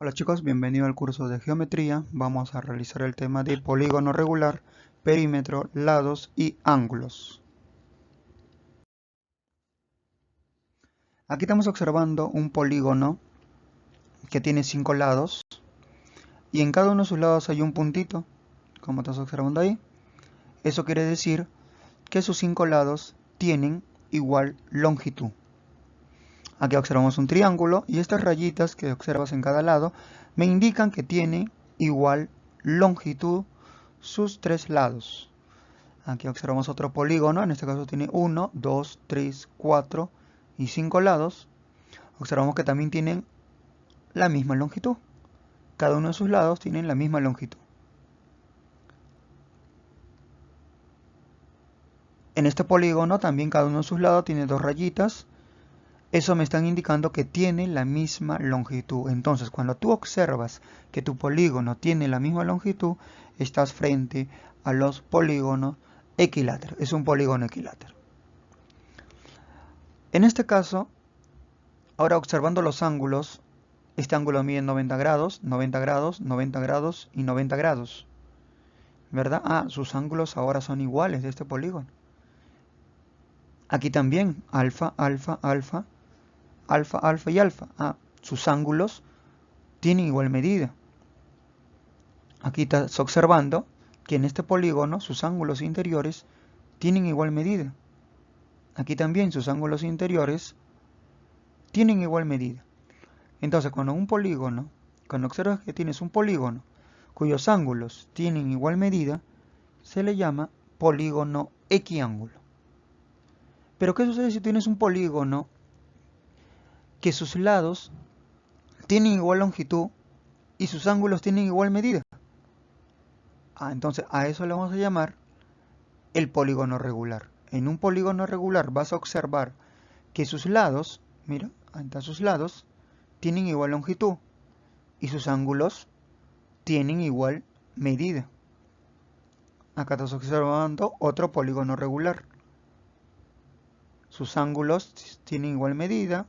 Hola chicos, bienvenidos al curso de geometría. Vamos a realizar el tema de polígono regular, perímetro, lados y ángulos. Aquí estamos observando un polígono que tiene 5 lados y en cada uno de sus lados hay un puntito, como estás observando ahí. Eso quiere decir que sus 5 lados tienen igual longitud. Aquí observamos un triángulo y estas rayitas que observas en cada lado me indican que tiene igual longitud sus 3 lados. Aquí observamos otro polígono, en este caso tiene 1, 2, 3, 4 y 5 lados. Observamos que también tienen la misma longitud. Cada uno de sus lados tienen la misma longitud. En este polígono también cada uno de sus lados tiene 2 rayitas. Eso me están indicando que tiene la misma longitud. Entonces, cuando tú observas que tu polígono tiene la misma longitud, estás frente a los polígonos equiláteros. Es un polígono equilátero. En este caso, ahora observando los ángulos, este ángulo mide 90 grados, 90 grados, 90 grados y 90 grados. ¿Verdad? Ah, sus ángulos ahora son iguales de este polígono. Aquí también, alfa, alfa, alfa, alfa, alfa y alfa. Ah, sus ángulos tienen igual medida. Aquí estás observando que en este polígono sus ángulos interiores tienen igual medida. Aquí también sus ángulos interiores tienen igual medida. Entonces, cuando observas que tienes un polígono cuyos ángulos tienen igual medida, se le llama polígono equiángulo. Pero ¿qué sucede si tienes un polígono que sus lados tienen igual longitud y sus ángulos tienen igual medida? Entonces a eso le vamos a llamar el polígono regular. En un polígono regular vas a observar que sus lados, mira, ahí están sus lados, tienen igual longitud y sus ángulos tienen igual medida. Acá estás observando otro polígono regular. Sus ángulos tienen igual medida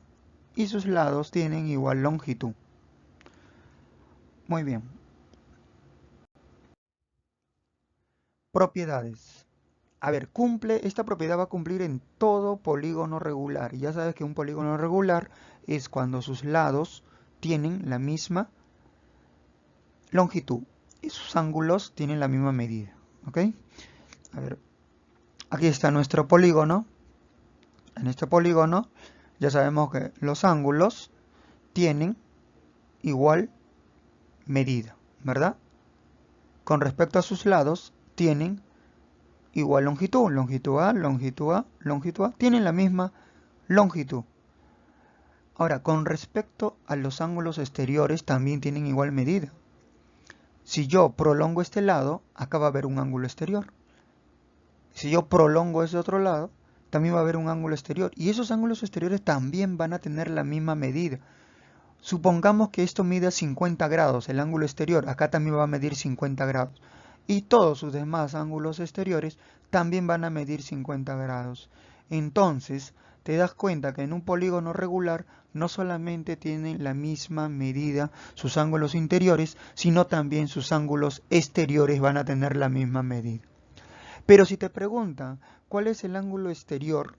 y sus lados tienen igual longitud. Muy bien. Propiedades. A ver, esta propiedad va a cumplir en todo polígono regular. Y ya sabes que un polígono regular es cuando sus lados tienen la misma longitud y sus ángulos tienen la misma medida. ¿Ok? A ver, aquí está nuestro polígono. En este polígono ya sabemos que los ángulos tienen igual medida, ¿verdad? Con respecto a sus lados, tienen igual longitud. Longitud A, longitud A, longitud A. Tienen la misma longitud. Ahora, con respecto a los ángulos exteriores, también tienen igual medida. Si yo prolongo este lado, acá va a haber un ángulo exterior. Si yo prolongo ese otro lado, también va a haber un ángulo exterior. Y esos ángulos exteriores también van a tener la misma medida. Supongamos que esto mide 50 grados, el ángulo exterior, acá también va a medir 50 grados. Y todos sus demás ángulos exteriores también van a medir 50 grados. Entonces, te das cuenta que en un polígono regular no solamente tienen la misma medida sus ángulos interiores, sino también sus ángulos exteriores van a tener la misma medida. Pero si te preguntan cuál es el ángulo exterior,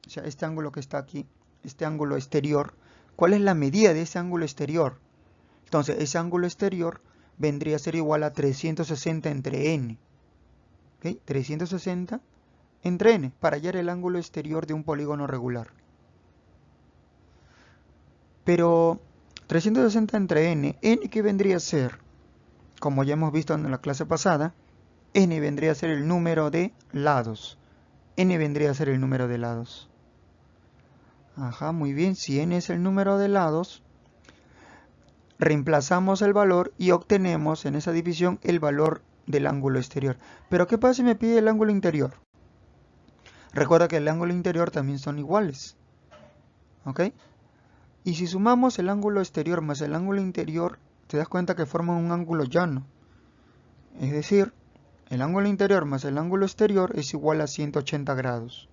o sea, este ángulo que está aquí, este ángulo exterior, ¿cuál es la medida de ese ángulo exterior? Entonces, ese ángulo exterior vendría a ser igual a 360 entre n. ¿Okay? 360 entre n, para hallar el ángulo exterior de un polígono regular. Pero 360 entre n, ¿n qué vendría a ser? Como ya hemos visto en la clase pasada, n vendría a ser el número de lados. N vendría a ser el número de lados. Ajá, muy bien. Si n es el número de lados, reemplazamos el valor y obtenemos en esa división el valor del ángulo exterior. Pero ¿qué pasa si me pide el ángulo interior? Recuerda que el ángulo interior también son iguales. ¿Ok? Y si sumamos el ángulo exterior más el ángulo interior, te das cuenta que forman un ángulo llano. Es decir, el ángulo interior más el ángulo exterior es igual a 180 grados.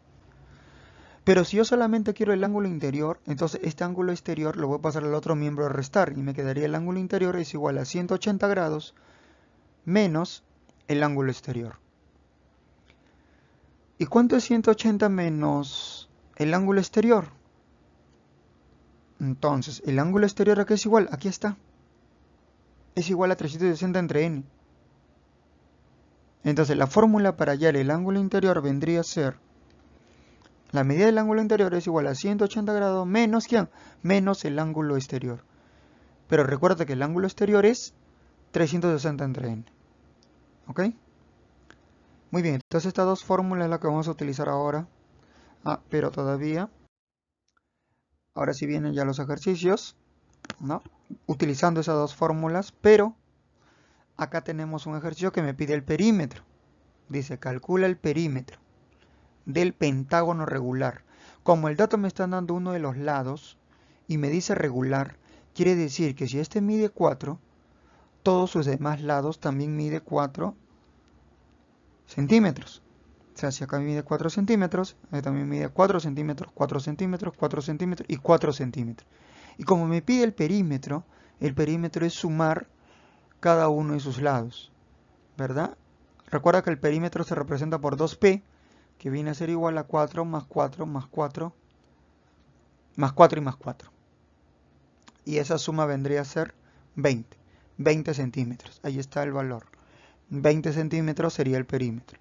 Pero si yo solamente quiero el ángulo interior, entonces este ángulo exterior lo voy a pasar al otro miembro a restar y me quedaría el ángulo interior es igual a 180 grados menos el ángulo exterior. ¿Y cuánto es 180 menos el ángulo exterior? Entonces, el ángulo exterior aquí es igual, aquí está. Es igual a 360 entre n. Entonces, la fórmula para hallar el ángulo interior vendría a ser, la medida del ángulo interior es igual a 180 grados menos, ¿quién? Menos el ángulo exterior. Pero recuerda que el ángulo exterior es 360 entre n. ¿Ok? Muy bien, entonces estas dos fórmulas es la que vamos a utilizar ahora. Pero todavía, ahora sí vienen ya los ejercicios, ¿no? Utilizando esas dos fórmulas, pero acá tenemos un ejercicio que me pide el perímetro. Dice, calcula el perímetro del pentágono regular. Como el dato me está dando uno de los lados y me dice regular, quiere decir que si este mide 4, todos sus demás lados también mide 4 centímetros. O sea, si acá mide 4 centímetros, también mide 4 centímetros, 4 centímetros, 4 centímetros y 4 centímetros. Y como me pide el perímetro es sumar cada uno de sus lados, ¿verdad? Recuerda que el perímetro se representa por 2p, que viene a ser igual a 4 más 4 más 4, más 4 y más 4. Y esa suma vendría a ser 20 centímetros. Ahí está el valor. 20 centímetros sería el perímetro.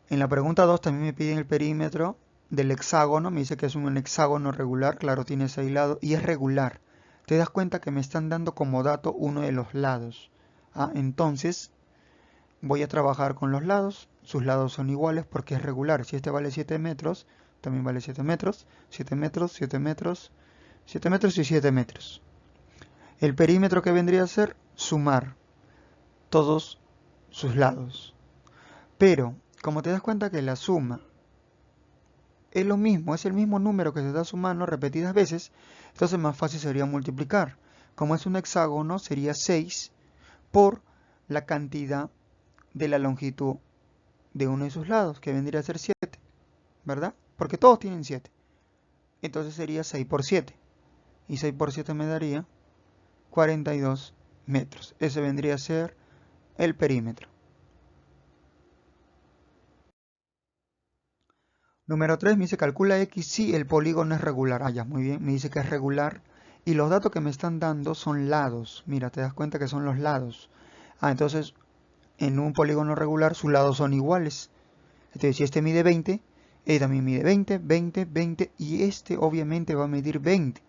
En la pregunta 2 también me piden el perímetro del hexágono. Me dice que es un hexágono regular. Claro, tiene 6 lados y es regular. Te das cuenta que me están dando como dato uno de los lados. Entonces, voy a trabajar con los lados. Sus lados son iguales porque es regular. Si este vale 7 metros, también vale 7 metros. 7 metros, 7 metros, 7 metros y 7 metros. El perímetro que vendría a ser sumar todos sus lados. Pero, como te das cuenta que la suma es lo mismo, es el mismo número que se está sumando repetidas veces, entonces más fácil sería multiplicar. Como es un hexágono, sería 6 por la cantidad de la longitud de uno de sus lados, que vendría a ser 7, ¿verdad? Porque todos tienen 7. Entonces sería 6 por 7. Y 6 por 7 me daría 42 metros. Ese vendría a ser el perímetro. Número 3 me dice calcula X si el polígono es regular. Ya, muy bien, me dice que es regular. Y los datos que me están dando son lados. Mira, te das cuenta que son los lados. Entonces, en un polígono regular sus lados son iguales. Entonces, si este mide 20, este también mide 20, 20, 20 y este obviamente va a medir 20.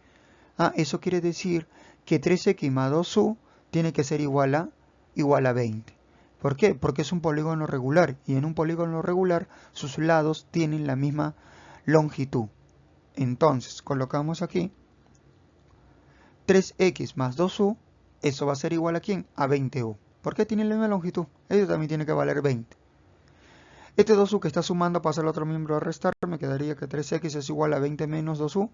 Eso quiere decir que 3x más 2u tiene que ser igual a 20. ¿Por qué? Porque es un polígono regular y en un polígono regular sus lados tienen la misma longitud. Entonces, colocamos aquí 3x más 2u, eso va a ser igual a ¿quién? A 20u. ¿Por qué tiene la misma longitud? Eso también tiene que valer 20. Este 2u que está sumando pasa al otro miembro a restar, me quedaría que 3x es igual a 20 menos 2u.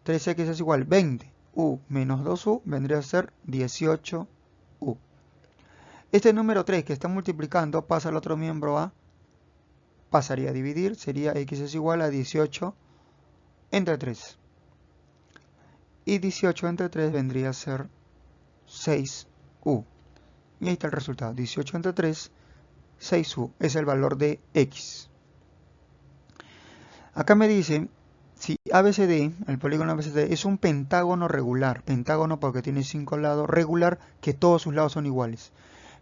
3x es igual a 20. U menos 2u vendría a ser 18u. Este número 3 que está multiplicando pasa al otro miembro a, pasaría a dividir, sería x es igual a 18 entre 3. Y 18 entre 3 vendría a ser 6u. Y ahí está el resultado, 18 entre 3, 6u, es el valor de x. Acá me dice, si ABCD, el polígono ABCD, es un pentágono regular, pentágono porque tiene 5 lados, regular que todos sus lados son iguales.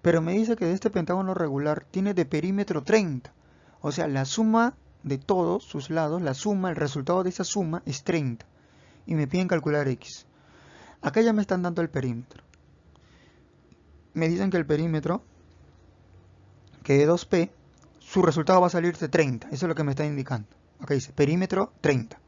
Pero me dice que de este pentágono regular tiene de perímetro 30. O sea, la suma de todos sus lados, la suma, el resultado de esa suma es 30. Y me piden calcular x. Acá ya me están dando el perímetro. Me dicen que el perímetro, que es 2p, su resultado va a salir de 30. Eso es lo que me está indicando. Acá dice perímetro 30.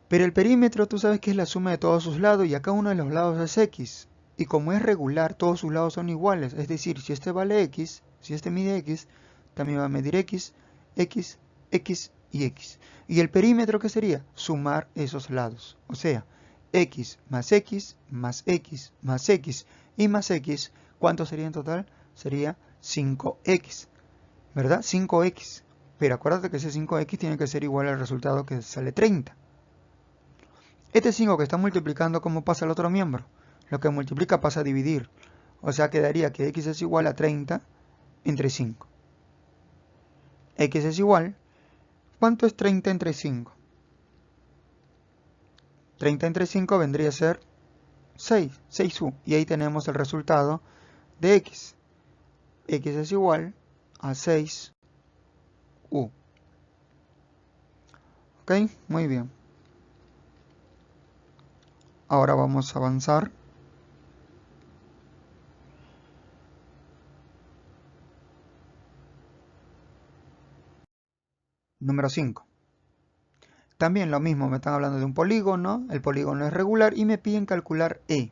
Pero el perímetro tú sabes que es la suma de todos sus lados y acá uno de los lados es x. Y como es regular, todos sus lados son iguales. Es decir, si este vale x, si este mide x, también va a medir x, x, x y x. ¿Y el perímetro qué sería? Sumar esos lados. O sea, x más x más x más x y más x. ¿Cuánto sería en total? Sería 5x. ¿Verdad? 5x. Pero acuérdate que ese 5x tiene que ser igual al resultado que sale 30. Este 5 que está multiplicando, ¿cómo pasa al otro miembro? Lo que multiplica pasa a dividir. O sea, quedaría que x es igual a 30 entre 5. X es igual, ¿cuánto es 30 entre 5? 30 entre 5 vendría a ser 6u. Y ahí tenemos el resultado de x. X es igual a 6u. ¿Ok? Muy bien. Ahora vamos a avanzar. Número 5. También lo mismo, me están hablando de un polígono, el polígono es regular y me piden calcular E.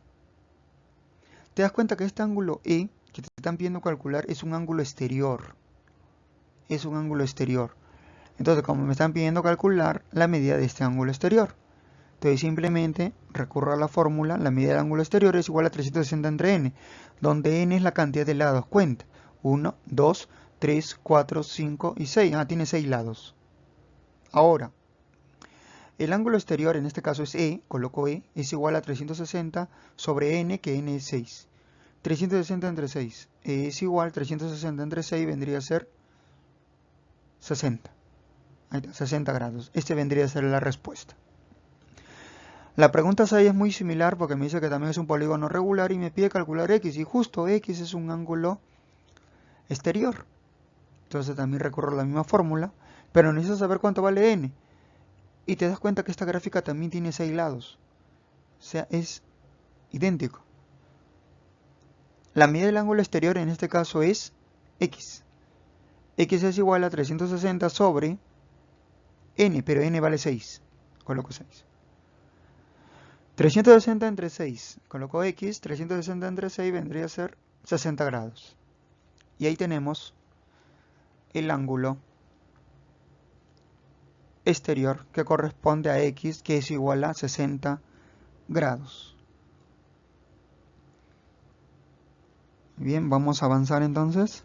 Te das cuenta que este ángulo E que te están pidiendo calcular es un ángulo exterior. Es un ángulo exterior. Entonces, como me están pidiendo calcular la medida de este ángulo exterior, entonces simplemente recurro a la fórmula, la medida del ángulo exterior es igual a 360 entre n, donde n es la cantidad de lados. Cuenta, 1, 2, 3, 4, 5 y 6. Tiene 6 lados. Ahora, el ángulo exterior, en este caso es E, coloco E, es igual a 360 sobre n, que n es 6. 360 entre 6 es igual, 360 entre 6 vendría a ser 60. Ahí está, 60 grados. Este vendría a ser la respuesta. La pregunta 6 es muy similar porque me dice que también es un polígono regular y me pide calcular x. Y justo x es un ángulo exterior. Entonces también recurro a la misma fórmula, pero necesito saber cuánto vale n. Y te das cuenta que esta gráfica también tiene 6 lados. O sea, es idéntico. La medida del ángulo exterior en este caso es x. X es igual a 360 sobre n, pero n vale 6. Coloco 6. 360 entre 6. Coloco x. 360 entre 6 vendría a ser 60 grados. Y ahí tenemos el ángulo exterior que corresponde a x, que es igual a 60 grados. Bien, vamos a avanzar entonces.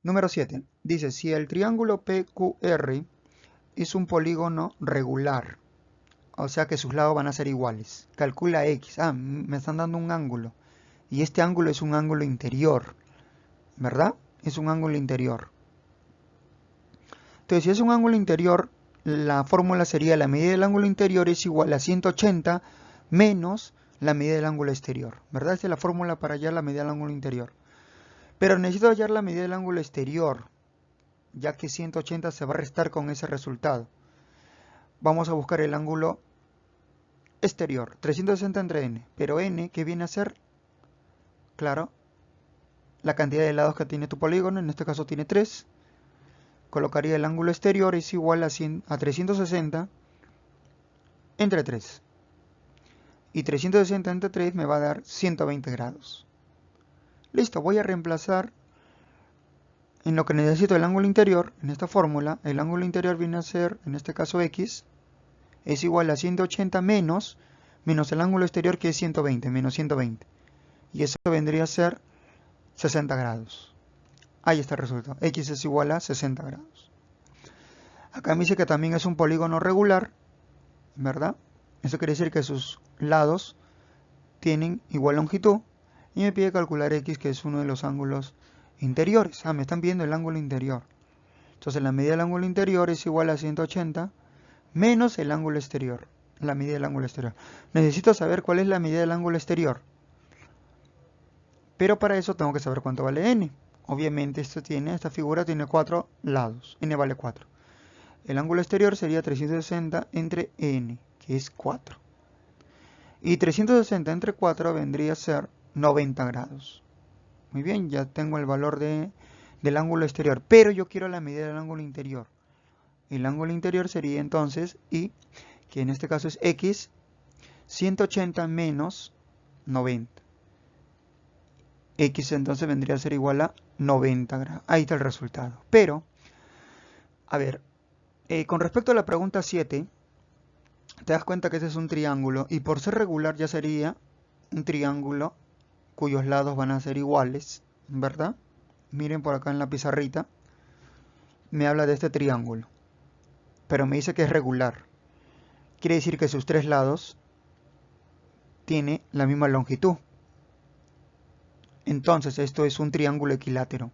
Número 7. Dice, si el triángulo PQR es un polígono regular, o sea que sus lados van a ser iguales, calcula x. Me están dando un ángulo. Y este ángulo es un ángulo interior, ¿verdad? Es un ángulo interior. Entonces, si es un ángulo interior, la fórmula sería la medida del ángulo interior es igual a 180 menos la medida del ángulo exterior, ¿verdad? Esta es la fórmula para hallar la medida del ángulo interior. Pero necesito hallar la medida del ángulo exterior, ya que 180 se va a restar con ese resultado. Vamos a buscar el ángulo exterior, 360 entre n, pero n, ¿qué viene a ser? Claro, la cantidad de lados que tiene tu polígono, en este caso tiene 3. Colocaría el ángulo exterior es igual a 360 entre 3. Y 360 entre 3 me va a dar 120 grados. Listo, voy a reemplazar en lo que necesito el ángulo interior. En esta fórmula, el ángulo interior viene a ser, en este caso x, es igual a 180 menos el ángulo exterior, que es 120, menos 120. Y eso vendría a ser 60 grados. Ahí está el resultado. X es igual a 60 grados. Acá me dice que también es un polígono regular, ¿verdad? Eso quiere decir que sus lados tienen igual longitud. Y me pide calcular x, que es uno de los ángulos interiores. Me están pidiendo el ángulo interior. Entonces la medida del ángulo interior es igual a 180 menos el ángulo exterior. La medida del ángulo exterior. Necesito saber cuál es la medida del ángulo exterior. Pero para eso tengo que saber cuánto vale n. Obviamente esta figura tiene 4 lados. N vale 4. El ángulo exterior sería 360 entre n, que es 4. Y 360 entre 4 vendría a ser 90 grados. Muy bien, ya tengo el valor del ángulo exterior. Pero yo quiero la medida del ángulo interior. El ángulo interior sería entonces y, que en este caso es x, 180 menos 90. X entonces vendría a ser igual a 90 grados. Ahí está el resultado. Pero, a ver, con respecto a la pregunta 7, te das cuenta que este es un triángulo y por ser regular ya sería un triángulo cuyos lados van a ser iguales, ¿verdad? Miren por acá en la pizarrita, me habla de este triángulo, pero me dice que es regular. Quiere decir que sus tres lados tienen la misma longitud. Entonces esto es un triángulo equilátero.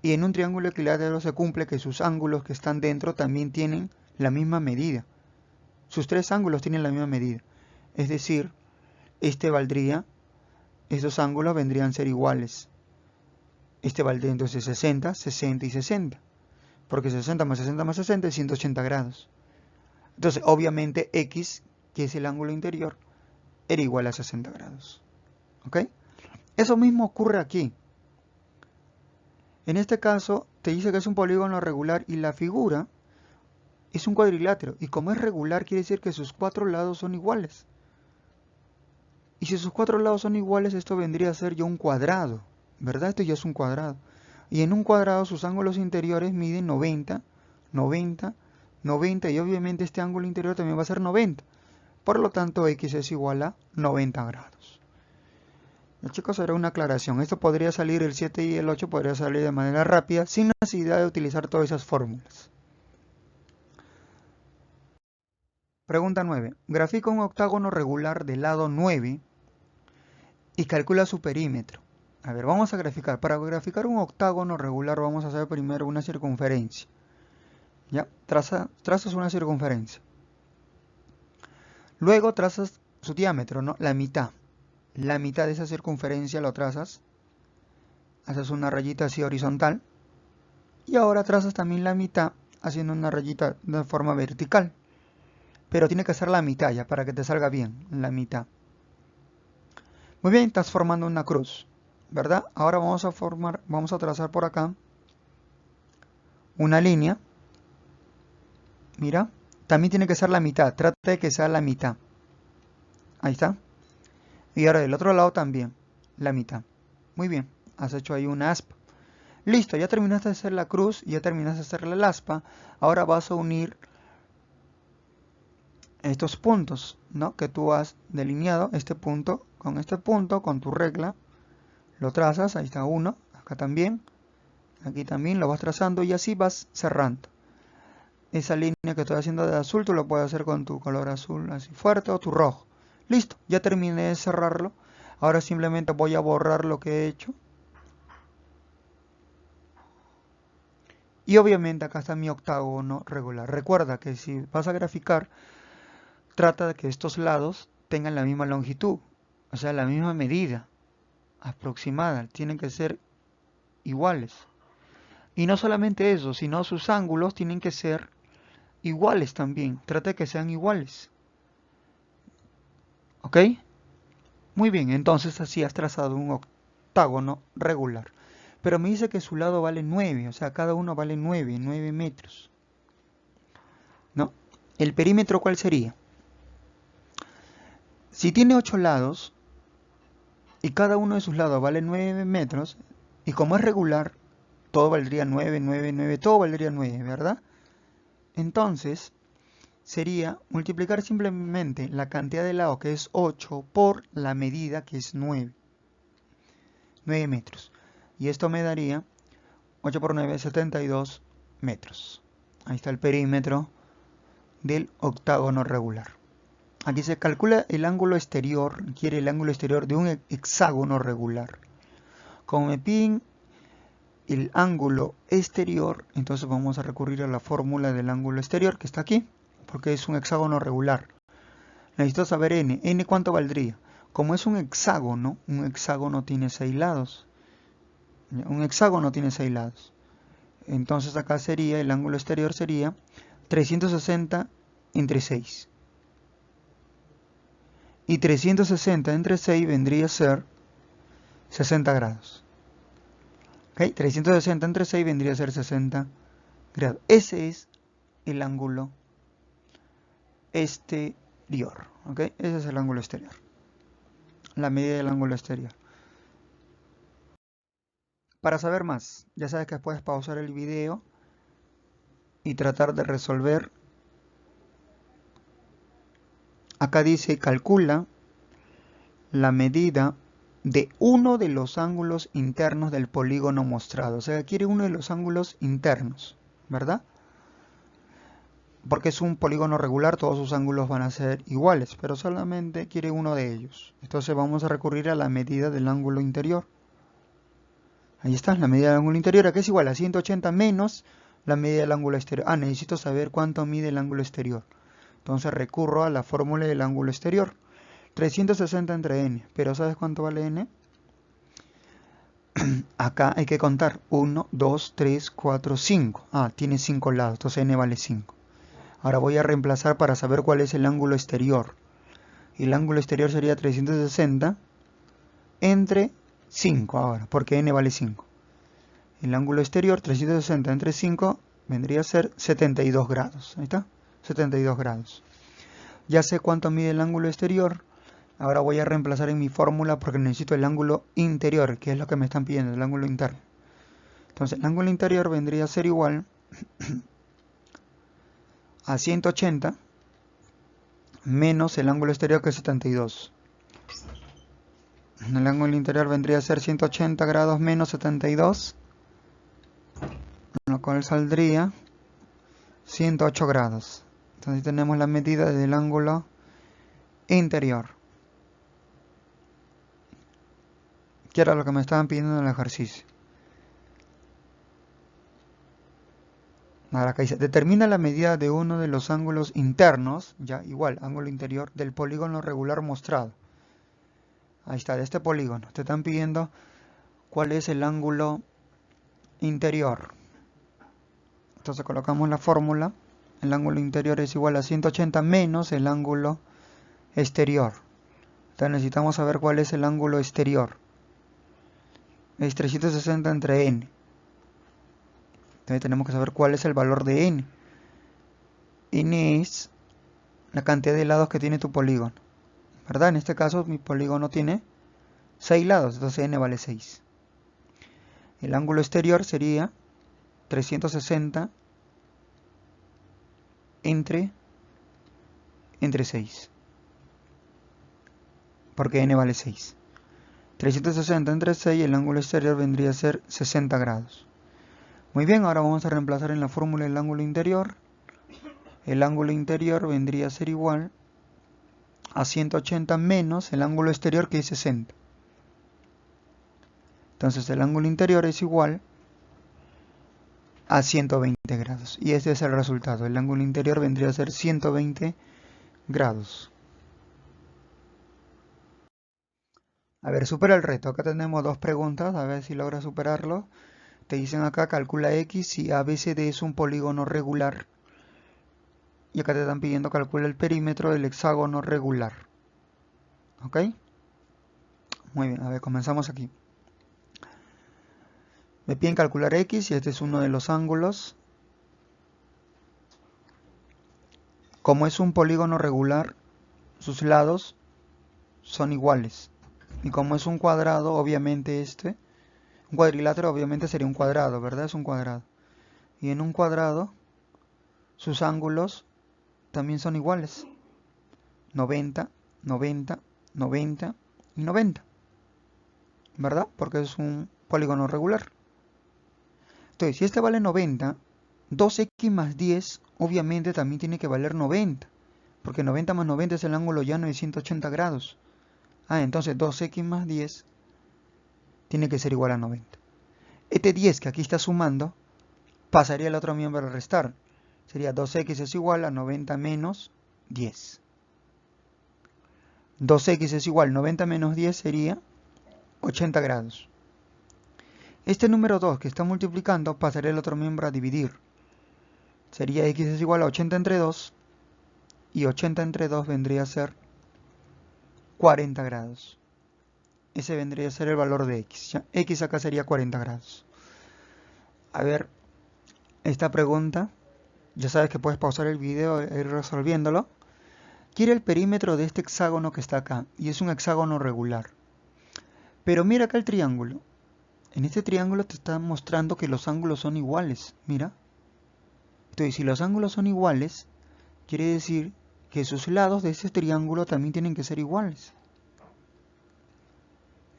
Y en un triángulo equilátero se cumple que sus ángulos que están dentro también tienen la misma medida. Sus tres ángulos tienen la misma medida. Es decir, estos ángulos vendrían a ser iguales. Este valdría entonces 60, 60 y 60. Porque 60 más 60 más 60 es 180 grados. Entonces, obviamente, X, que es el ángulo interior, era igual a 60 grados. ¿Ok? Eso mismo ocurre aquí. En este caso, te dice que es un polígono regular y la figura es un cuadrilátero. Y como es regular, quiere decir que sus cuatro lados son iguales. Y si sus cuatro lados son iguales, esto vendría a ser ya un cuadrado. ¿Verdad? Esto ya es un cuadrado. Y en un cuadrado sus ángulos interiores miden 90, 90, 90. Y obviamente este ángulo interior también va a ser 90. Por lo tanto, X es igual a 90 grados. Chicos, era una aclaración. Esto podría salir, el 7 y el 8 podría salir de manera rápida, sin necesidad de utilizar todas esas fórmulas. Pregunta 9. Grafica un octágono regular del lado 9 y calcula su perímetro. A ver, vamos a graficar. Para graficar un octágono regular vamos a hacer primero una circunferencia. ¿Ya? Trazas una circunferencia. Luego trazas su diámetro, ¿no? La mitad. La mitad de esa circunferencia lo trazas. Haces una rayita así horizontal. Y ahora trazas también la mitad haciendo una rayita de forma vertical. Pero tiene que ser la mitad ya para que te salga bien, la mitad. Muy bien, estás formando una cruz, ¿verdad? Ahora vamos a trazar por acá una línea. Mira, también tiene que ser la mitad, trata de que sea la mitad. Ahí está. Y ahora del otro lado también, la mitad. Muy bien, has hecho ahí una aspa. Listo, ya terminaste de hacer la cruz, ya terminaste de hacer la aspa. Ahora vas a unir estos puntos, ¿no? Que tú has delineado, este punto, con tu regla. Lo trazas, ahí está uno, acá también. Aquí también lo vas trazando y así vas cerrando. Esa línea que estoy haciendo de azul, tú lo puedes hacer con tu color azul así fuerte o tu rojo. Listo, ya terminé de cerrarlo. Ahora simplemente voy a borrar lo que he hecho. Y obviamente acá está mi octágono regular. Recuerda que si vas a graficar, trata de que estos lados tengan la misma longitud, o sea, la misma medida aproximada. Tienen que ser iguales. Y no solamente eso, sino sus ángulos tienen que ser iguales también. Trata de que sean iguales. ¿Ok? Muy bien, entonces así has trazado un octágono regular. Pero me dice que su lado vale 9, o sea, cada uno vale 9 metros. ¿No? ¿El perímetro cuál sería? Si tiene 8 lados y cada uno de sus lados vale 9 metros, y como es regular, todo valdría 9, 9, 9, todo valdría 9, ¿verdad? Entonces, sería multiplicar simplemente la cantidad de lados, que es 8, por la medida, que es 9 metros. Y esto me daría 8 por 9, 72 metros. Ahí está el perímetro del octágono regular. Aquí se calcula el ángulo exterior, quiere el ángulo exterior de un hexágono regular. Como me piden el ángulo exterior, entonces vamos a recurrir a la fórmula del ángulo exterior que está aquí, porque es un hexágono regular. Necesito saber n. ¿N cuánto valdría? Como es un hexágono tiene 6 lados. Un hexágono tiene 6 lados. Entonces acá sería, el ángulo exterior sería 360 entre 6. Y 360 entre 6 vendría a ser 60 grados. ¿Ok? 360 entre 6 vendría a ser 60 grados. Ese es el ángulo exterior. ¿Ok? Ese es el ángulo exterior. La medida del ángulo exterior. Para saber más, ya sabes que puedes pausar el video y tratar de resolver. Acá dice calcula la medida de uno de los ángulos internos del polígono mostrado. O sea, quiere uno de los ángulos internos, ¿verdad? Porque es un polígono regular, todos sus ángulos van a ser iguales, pero solamente quiere uno de ellos. Entonces vamos a recurrir a la medida del ángulo interior. Ahí está, la medida del ángulo interior, que es igual a 180 menos la medida del ángulo exterior. Ah, necesito saber cuánto mide el ángulo exterior. Entonces recurro a la fórmula del ángulo exterior. 360 entre n, pero ¿sabes cuánto vale n? Acá hay que contar 1, 2, 3, 4, 5. Ah, tiene 5 lados, entonces n vale 5. Ahora voy a reemplazar para saber cuál es el ángulo exterior. El ángulo exterior sería 360 entre 5 ahora, porque n vale 5. El ángulo exterior, 360 entre 5, vendría a ser 72 grados. Ahí está, 72 grados. Ya sé cuánto mide el ángulo exterior. Ahora voy a reemplazar en mi fórmula porque necesito el ángulo interior, que es lo que me están pidiendo, el ángulo interno. Entonces, el ángulo interior vendría a ser igual a 180 menos el ángulo exterior, que es 72. El ángulo interior vendría a ser 180 grados menos 72, lo cual saldría 108 grados. Entonces tenemos la medida del ángulo interior, que era lo que me estaban pidiendo en el ejercicio. Ahora acá dice, determina la medida de uno de los ángulos internos, ya igual, ángulo interior, del polígono regular mostrado. Ahí está, de este polígono. Te están pidiendo cuál es el ángulo interior. Entonces colocamos la fórmula. El ángulo interior es igual a 180 menos el ángulo exterior. Entonces necesitamos saber cuál es el ángulo exterior. Es 360 entre n. Entonces tenemos que saber cuál es el valor de n. N es la cantidad de lados que tiene tu polígono, ¿verdad? En este caso mi polígono tiene 6 lados, entonces n vale 6. El ángulo exterior sería 360 entre 6, porque n vale 6. 360 entre 6, el ángulo exterior vendría a ser 60 grados. Muy bien, ahora vamos a reemplazar en la fórmula el ángulo interior. El ángulo interior vendría a ser igual a 180 menos el ángulo exterior, que es 60. Entonces el ángulo interior es igual a 120 grados. Y este es el resultado. El ángulo interior vendría a ser 120 grados. A ver, supera el reto. Acá tenemos dos preguntas, a ver si logra superarlo. Te dicen acá, calcula x si ABCD es un polígono regular. Y acá te están pidiendo calcula el perímetro del hexágono regular. ¿Ok? Muy bien, a ver, comenzamos aquí. Me piden calcular x y este es uno de los ángulos. Como es un polígono regular, sus lados son iguales. Y como es un cuadrado, obviamente un cuadrilátero obviamente sería un cuadrado, ¿verdad? Es un cuadrado. Y en un cuadrado, sus ángulos también son iguales. 90, 90, 90 y 90. ¿Verdad? Porque es un polígono regular. Entonces, si este vale 90, 2x más 10 obviamente también tiene que valer 90. Porque 90 más 90 es el ángulo llano de 180 grados. Ah, entonces 2x más 10 tiene que ser igual a 90. Este 10 que aquí está sumando, pasaría al otro miembro a restar. Sería 2x es igual a 90 menos 10. 2x es igual a 90 menos 10 sería 80 grados. Este número 2 que está multiplicando pasaría al otro miembro a dividir. Sería x es igual a 80 entre 2. Y 80 entre 2 vendría a ser 40 grados. Ese vendría a ser el valor de x. ¿Ya? X acá sería 40 grados. A ver, esta pregunta, ya sabes que puedes pausar el video e ir resolviéndolo. Quiere el perímetro de este hexágono que está acá, y es un hexágono regular. Pero mira acá el triángulo. En este triángulo te está mostrando que los ángulos son iguales, mira. Entonces, si los ángulos son iguales, quiere decir que sus lados de ese triángulo también tienen que ser iguales.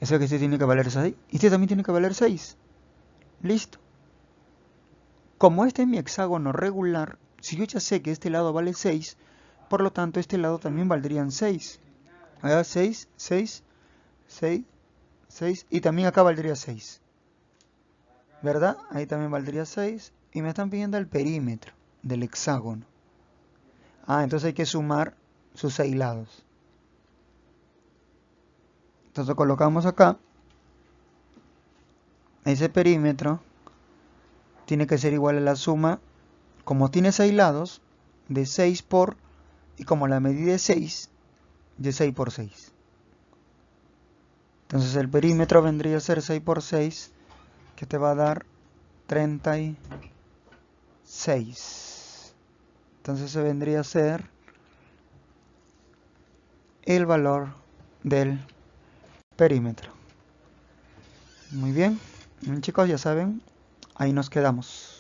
Eso que este tiene que valer 6. Y este también tiene que valer 6. Listo. Como este es mi hexágono regular, si yo ya sé que este lado vale 6, por lo tanto este lado también valdrían 6. 6, 6, 6, 6. Y también acá valdría 6. ¿Verdad? Ahí también valdría 6. Y me están pidiendo el perímetro del hexágono. Entonces hay que sumar sus 6 lados. Entonces colocamos acá. Ese perímetro tiene que ser igual a la suma, como tiene 6 lados, de 6 por, y como la medida es 6, de 6 por 6. Entonces el perímetro vendría a ser 6 por 6, que te va a dar 36. Entonces se vendría a ser el valor del perímetro. Muy bien, chicos, ya saben, ahí nos quedamos.